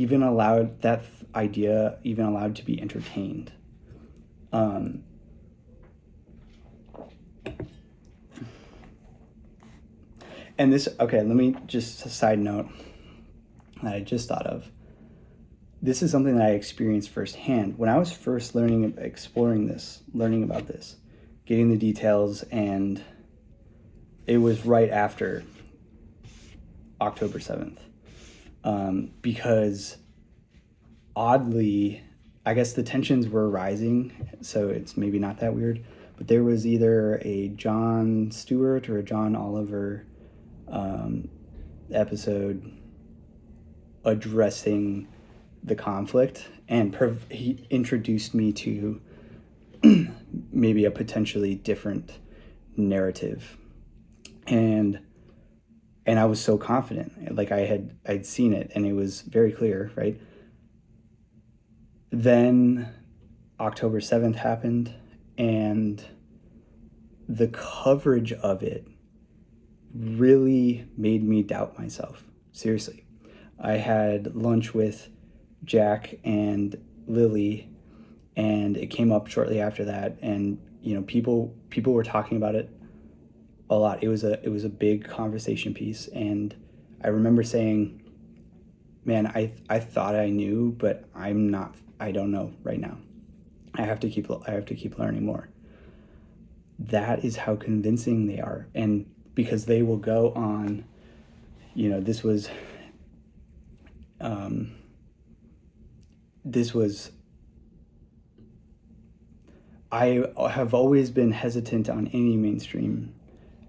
even allowed that idea even allowed to be entertained. And this, okay, let me just, a side note that I just thought of. This is something that I experienced firsthand when I was first learning about this, getting the details, and it was right after October 7th. Because oddly, I guess the tensions were rising, so it's maybe not that weird, but there was either a Jon Stewart or a John Oliver episode addressing the conflict, and he introduced me to maybe a potentially different narrative, and I was so confident, like I'd seen it and it was very clear, right? Then October 7th happened, and the coverage of it really made me doubt myself. Seriously. I had lunch with Jack and Lily, and it came up shortly after that, and people were talking about it a lot. It was a big conversation piece, and I remember saying, man, I thought I knew, but I don't know right now. I have to keep learning more. That is how convincing they are. And because they will go on, this was I have always been hesitant on any mainstream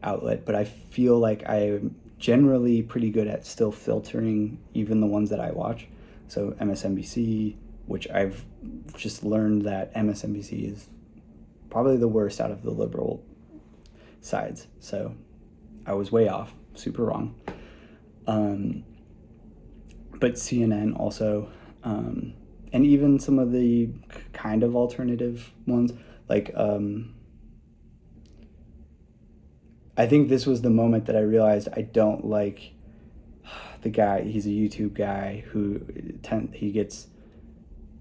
outlet, but I feel like I'm generally pretty good at still filtering even the ones that I watch. So MSNBC, which I've just learned that MSNBC is probably the worst out of the liberal sides. So I was way off, super wrong. But CNN also, and even some of the kind of alternative ones, like I think this was the moment that I realized I don't like the guy. He's a YouTube guy who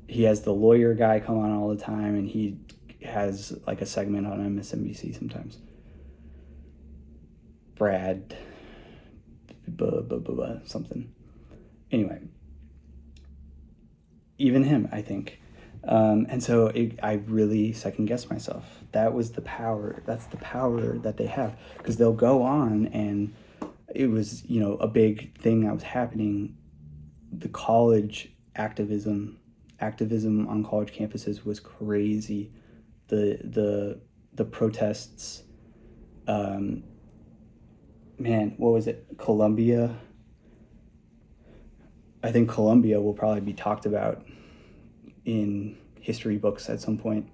he has the lawyer guy come on all the time, and he has like a segment on MSNBC sometimes. Brad something. Anyway, even him, I think. And so I really second guessed myself. That was the power. That's the power that they have, because they'll go on, and it was, a big thing that was happening. The college activism on college campuses was crazy. The protests, man, what was it? Columbia. I think Columbia will probably be talked about in history books at some point.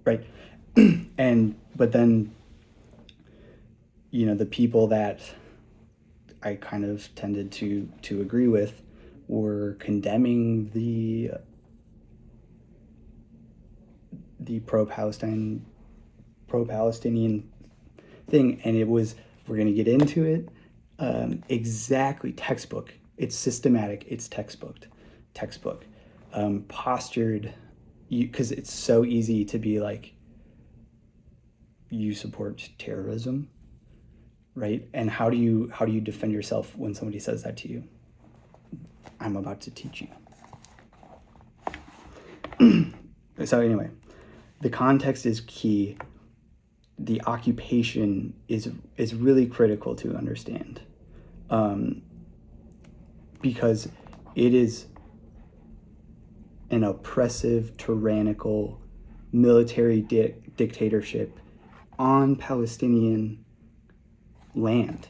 Right. But then, the people that I kind of tended to agree with were condemning the pro-Palestinian thing, and it was, we're going to get into it, exactly textbook. It's systematic. It's textbook, postured, because it's so easy to be like, you support terrorism, right? And how do you defend yourself when somebody says that to you? I'm about to teach you. So anyway, the context is key. The occupation is really critical to understand, because it is an oppressive, tyrannical military dictatorship on Palestinian land.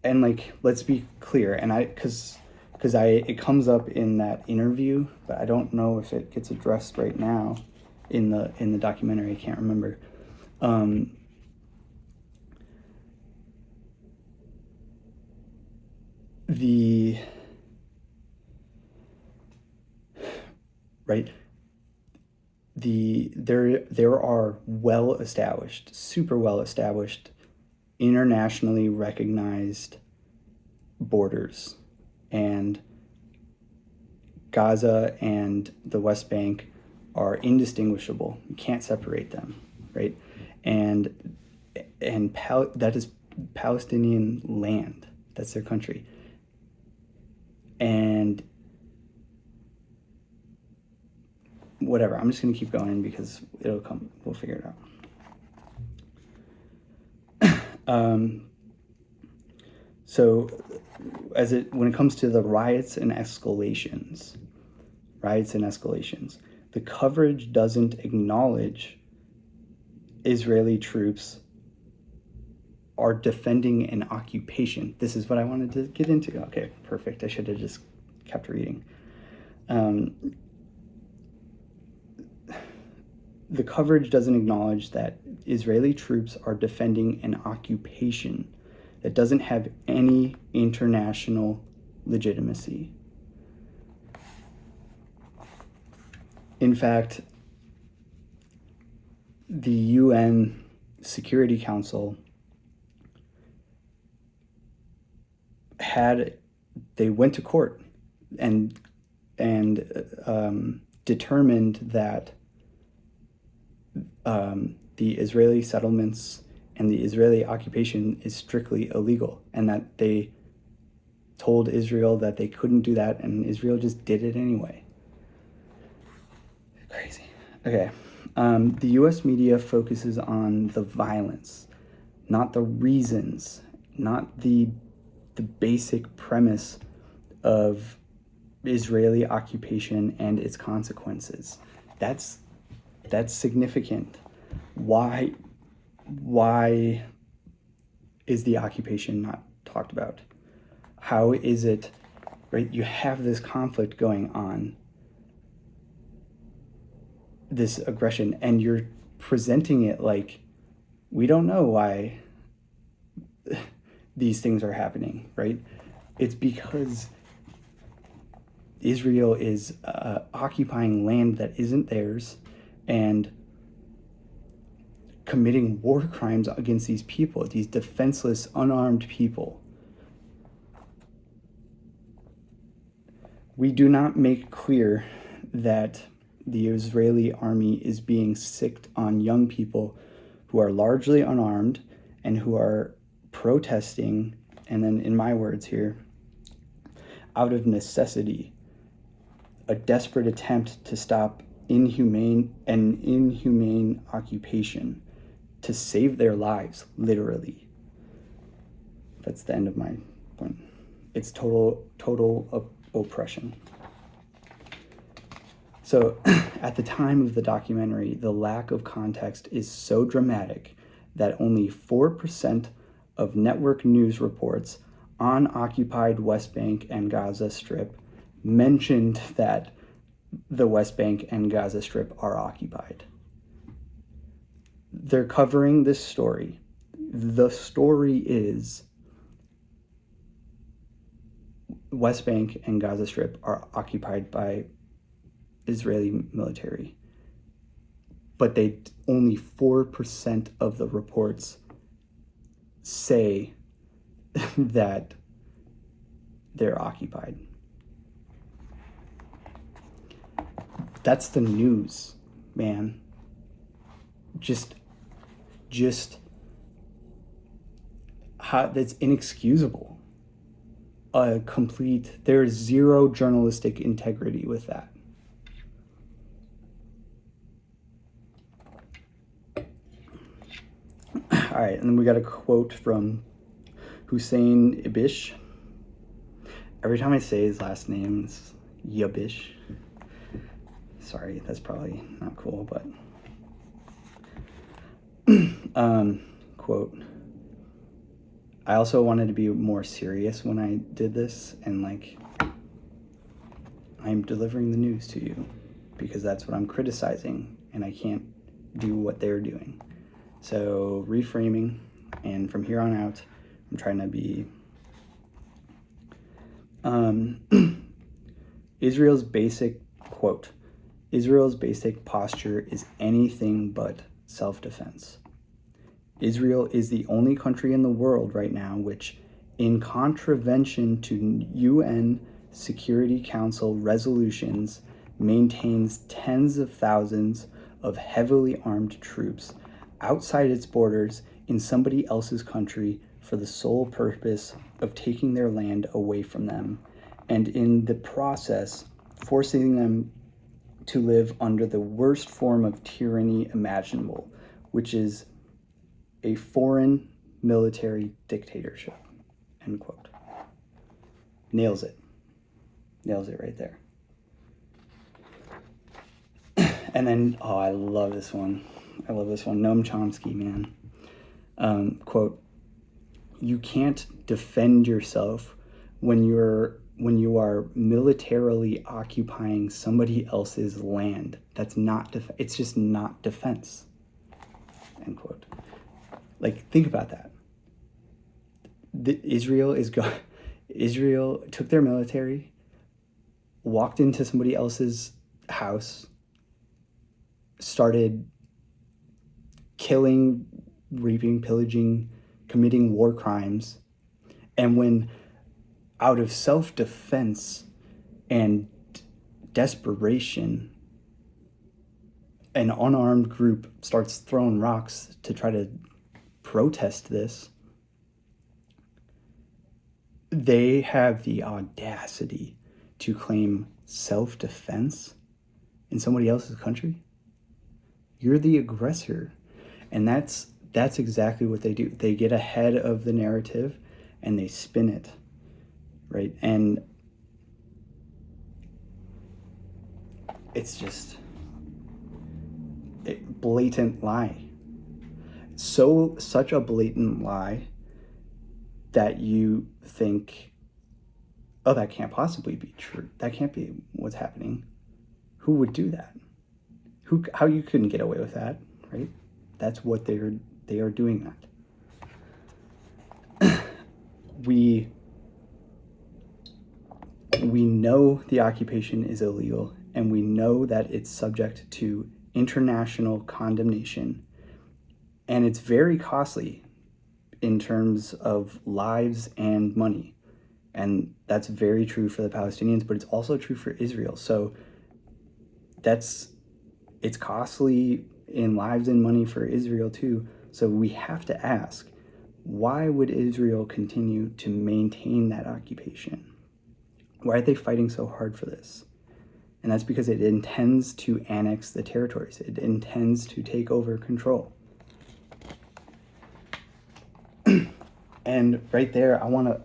And like, let's be clear, and because it comes up in that interview, but I don't know if it gets addressed right now in the documentary. I can't remember. There are super well established internationally recognized borders, and Gaza and the West Bank are indistinguishable. You can't separate them, right? And that is Palestinian land. That's their country. And whatever, I'm just going to keep going because it'll come. We'll figure it out. So when it comes to the riots and escalations, the coverage doesn't acknowledge Israeli troops are defending an occupation. This is what I wanted to get into. Okay, perfect. I should have just kept reading. The coverage doesn't acknowledge that Israeli troops are defending an occupation that doesn't have any international legitimacy. In fact, the UN Security Council they went to court and determined that the Israeli settlements and the Israeli occupation is strictly illegal, and that they told Israel that they couldn't do that, and Israel just did it anyway. Crazy. Okay. The US media focuses on the violence, not the reasons, not the basic premise of Israeli occupation and its consequences. That's significant. Why is the occupation not talked about? How is it, right? You have this conflict going on, this aggression, and you're presenting it like we don't know why these things are happening, right? It's because Israel is occupying land that isn't theirs and committing war crimes against these people, these defenseless, unarmed people. We do not make clear that the Israeli army is being sicked on young people who are largely unarmed and who are protesting, and then in my words here, out of necessity, a desperate attempt to stop an inhumane occupation, to save their lives, literally. That's the end of my point. It's total oppression. So at the time of the documentary, the lack of context is so dramatic that only 4% of network news reports on occupied West Bank and Gaza Strip mentioned that the West Bank and Gaza Strip are occupied. They're covering this story. The story is West Bank and Gaza Strip are occupied by Israeli military. But only 4% of the reports say that they're occupied. That's the news, man. Just how that's inexcusable. There's zero journalistic integrity with that. All right, and then we got a quote from Hussein Ibish. Every time I say his last name, it's Yabish. Sorry, that's probably not cool, but quote, I also wanted to be more serious when I did this, and I'm delivering the news to you because that's what I'm criticizing, and I can't do what they're doing. So reframing, and from here on out, I'm trying to be Israel's basic posture is anything but self-defense. Israel is the only country in the world right now which, in contravention to UN Security Council resolutions, maintains tens of thousands of heavily armed troops outside its borders in somebody else's country for the sole purpose of taking their land away from them, and in the process forcing them to live under the worst form of tyranny imaginable, which is a foreign military dictatorship. End quote. Nails it. Nails it right there. And then, oh, I love this one. Noam Chomsky, man. Quote, "You can't defend yourself when you are militarily occupying somebody else's land. That's not it's just not defense." End quote. Like, think about that. Israel took their military, walked into somebody else's house, started killing, raping, pillaging, committing war crimes, and when out of self-defense and desperation, an unarmed group starts throwing rocks to try to protest this, they have the audacity to claim self-defense in somebody else's country. You're the aggressor. And that's exactly what they do. They get ahead of the narrative and they spin it, right? And it's just a blatant lie. Such a blatant lie that you think, oh, that can't possibly be true. That can't be what's happening. Who would do that? How you couldn't get away with that, right? That's what they are doing that. We know the occupation is illegal, and we know that it's subject to international condemnation, and it's very costly in terms of lives and money. And that's very true for the Palestinians, but it's also true for Israel. So it's costly in lives and money for Israel too. So we have to ask, why would Israel continue to maintain that occupation? Why are they fighting so hard for this? And that's because it intends to annex the territories. It intends to take over control. And right there, I want to